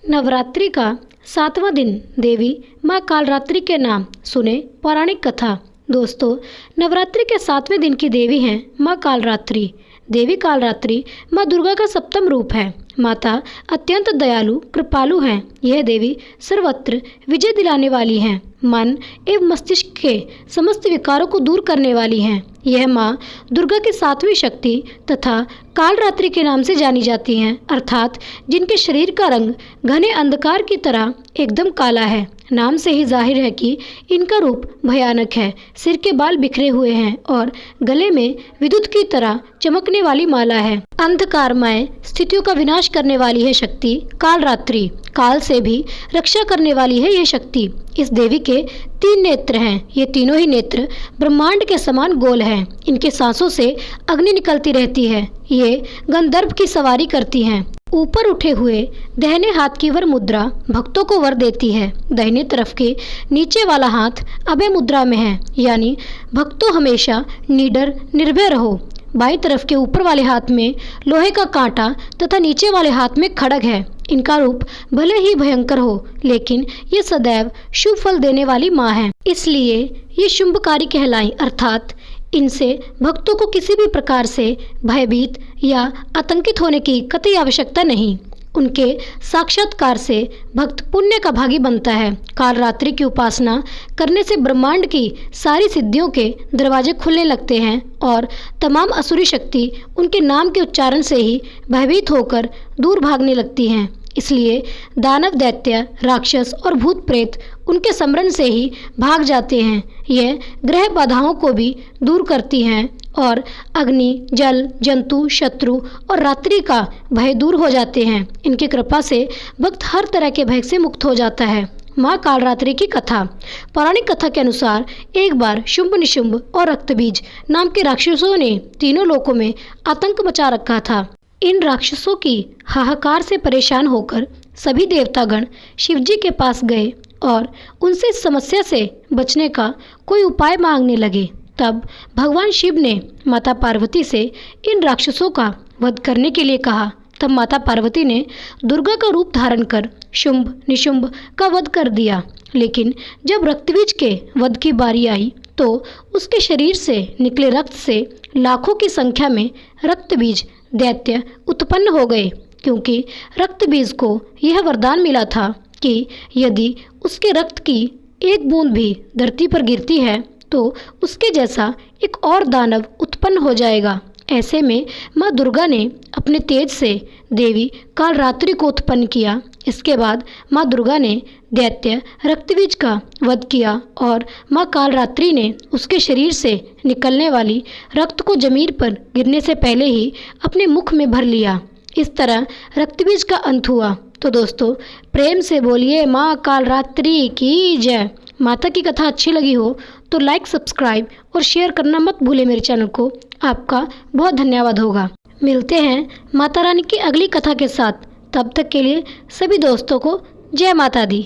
नवरात्रि का 7वां दिन देवी माँ कालरात्रि के नाम सुने पौराणिक कथा। दोस्तों, नवरात्रि के 7वें दिन की देवी हैं माँ कालरात्रि। देवी कालरात्रि माँ दुर्गा का सप्तम रूप है। माता अत्यंत दयालु कृपालु हैं। यह देवी सर्वत्र विजय दिलाने वाली हैं। मन एवं मस्तिष्क के समस्त विकारों को दूर करने वाली हैं। यह माँ दुर्गा की 7वीं शक्ति तथा कालरात्रि के नाम से जानी जाती हैं, अर्थात जिनके शरीर का रंग घने अंधकार की तरह एकदम काला है। नाम से ही जाहिर है कि इनका रूप भयानक है। सिर के बाल बिखरे हुए हैं और गले में विद्युत की तरह चमकने वाली माला है। अंधकारमय स्थितियों का विनाश करने वाली है शक्ति कालरात्रि। काल से भी रक्षा करने वाली है यह शक्ति। इस देवी के 3 नेत्र हैं। ये तीनों ही नेत्र ब्रह्मांड के समान गोल हैं। इनके सांसों से अग्नि निकलती रहती है। ये गंधर्व की सवारी करती हैं। ऊपर उठे हुए दाहिने हाथ की वर मुद्रा भक्तों को वर देती है। दाहिने तरफ के नीचे वाला हाथ अभय मुद्रा में है, यानी भक्तों हमेशा निडर निर्भय रहो। बाईं तरफ के ऊपर वाले हाथ में लोहे का कांटा तथा नीचे वाले हाथ में खड्ग है। इनका रूप भले ही भयंकर हो, लेकिन ये सदैव शुभ फल देने वाली माँ है। इसलिए ये शुंभकारी कहलाई, अर्थात इनसे भक्तों को किसी भी प्रकार से भयभीत या आतंकित होने की कतई आवश्यकता नहीं। उनके साक्षात्कार से भक्त पुण्य का भागी बनता है। कालरात्रि की उपासना करने से ब्रह्मांड की सारी सिद्धियों के दरवाजे खुलने लगते हैं और तमाम असुरी शक्ति उनके नाम के उच्चारण से ही भयभीत होकर दूर भागने लगती हैं। इसलिए दानव, दैत्य, राक्षस और भूत प्रेत उनके स्मरण से ही भाग जाते हैं। यह ग्रह बाधाओं को भी दूर करती हैं और अग्नि, जल, जंतु, शत्रु और रात्रि का भय दूर हो जाते हैं। इनकी कृपा से भक्त हर तरह के भय से मुक्त हो जाता है। माँ कालरात्रि की कथा। पौराणिक कथा के अनुसार एक बार शुंभ, निशुंभ और रक्तबीज नाम के राक्षसों ने तीनों लोकों में आतंक मचा रखा था। इन राक्षसों की हाहाकार से परेशान होकर सभी देवतागण शिवजी के पास गए और उनसे इस समस्या से बचने का कोई उपाय मांगने लगे। तब भगवान शिव ने माता पार्वती से इन राक्षसों का वध करने के लिए कहा। तब माता पार्वती ने दुर्गा का रूप धारण कर शुंभ निशुंभ का वध कर दिया। लेकिन जब रक्तबीज के वध की बारी आई तो उसके शरीर से निकले रक्त से लाखों की संख्या में रक्तबीज दैत्य उत्पन्न हो गए, क्योंकि रक्तबीज को यह वरदान मिला था कि यदि उसके रक्त की एक बूंद भी धरती पर गिरती है तो उसके जैसा एक और दानव उत्पन्न हो जाएगा। ऐसे में माँ दुर्गा ने अपने तेज से देवी कालरात्रि को उत्पन्न किया। इसके बाद माँ दुर्गा ने दैत्य रक्तबीज का वध किया और माँ कालरात्रि ने उसके शरीर से निकलने वाली रक्त को जमीन पर गिरने से पहले ही अपने मुख में भर लिया। इस तरह रक्तबीज का अंत हुआ। तो दोस्तों, प्रेम से बोलिए माँ कालरात्रि की जय। माता की कथा अच्छी लगी हो तो लाइक, सब्सक्राइब और शेयर करना मत भूलें मेरे चैनल को। आपका बहुत धन्यवाद होगा। मिलते हैं माता रानी की अगली कथा के साथ। तब तक के लिए सभी दोस्तों को जय माता दी।